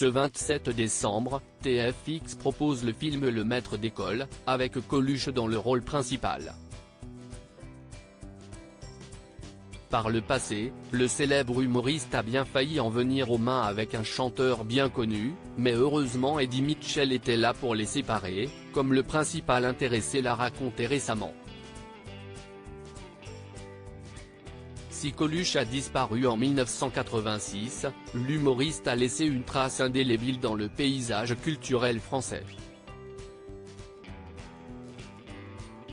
Ce 27 décembre, TFX propose le film Le Maître d'école, avec Coluche dans le rôle principal. Par le passé, le célèbre humoriste a bien failli en venir aux mains avec un chanteur bien connu, mais heureusement Eddie Mitchell était là pour les séparer, comme le principal intéressé l'a raconté récemment. Si Coluche a disparu en 1986, l'humoriste a laissé une trace indélébile dans le paysage culturel français.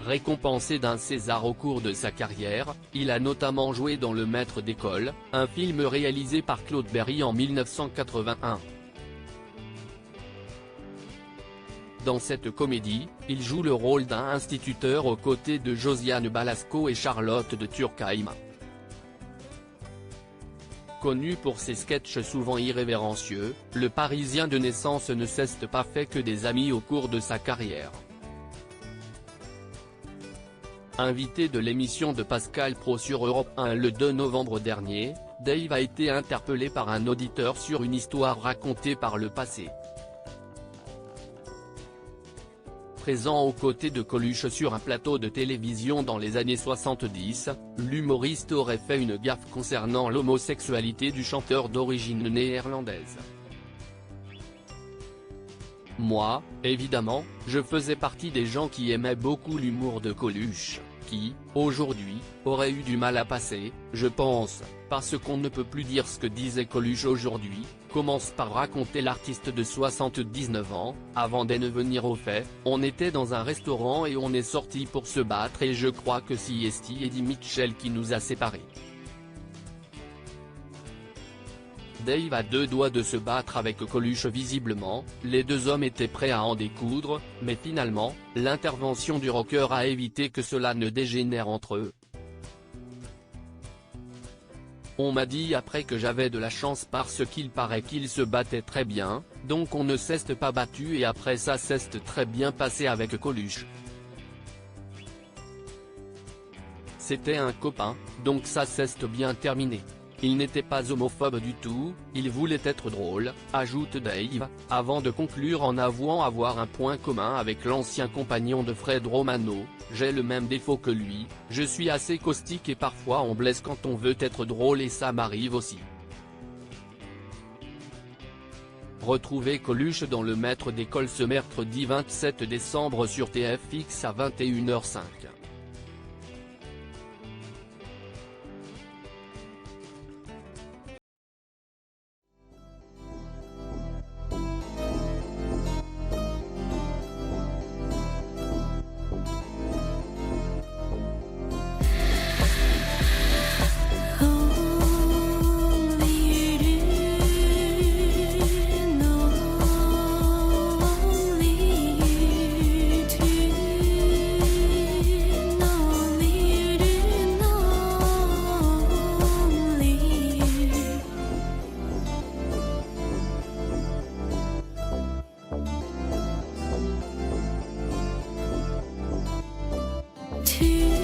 Récompensé d'un César au cours de sa carrière, il a notamment joué dans Le Maître d'école, un film réalisé par Claude Berry en 1981. Dans cette comédie, il joue le rôle d'un instituteur aux côtés de Josiane Balasco et Charlotte de Turckheim. Connu pour ses sketchs souvent irrévérencieux, le Parisien de naissance ne s'est pas fait que des amis au cours de sa carrière. Invité de l'émission de Pascal Praud sur Europe 1 le 2 novembre dernier, Dave a été interpellé par un auditeur sur une histoire racontée par le passé. Présent aux côtés de Coluche sur un plateau de télévision dans les années 70, l'humoriste aurait fait une gaffe concernant l'homosexualité du chanteur d'origine néerlandaise. Moi, évidemment, je faisais partie des gens qui aimaient beaucoup l'humour de Coluche, qui, aujourd'hui, aurait eu du mal à passer, je pense, parce qu'on ne peut plus dire ce que disait Coluche aujourd'hui, commence par raconter l'artiste de 79 ans, avant d'en venir aux faits, on était dans un restaurant et on est sorti pour se battre et je crois que c'est Eddie Mitchell qui nous a séparés. Dave a deux doigts de se battre avec Coluche visiblement, les deux hommes étaient prêts à en découdre, mais finalement, l'intervention du rocker a évité que cela ne dégénère entre eux. On m'a dit après que j'avais de la chance parce qu'il paraît qu'il se battait très bien, donc on ne s'est pas battu et après ça s'est très bien passé avec Coluche. C'était un copain, donc ça s'est bien terminé. Il n'était pas homophobe du tout, il voulait être drôle, ajoute Dave, avant de conclure en avouant avoir un point commun avec l'ancien compagnon de Fred Romano, j'ai le même défaut que lui, je suis assez caustique et parfois on blesse quand on veut être drôle et ça m'arrive aussi. Retrouvez Coluche dans Le Maître d'école ce mercredi 27 décembre sur TFX à 21h05. To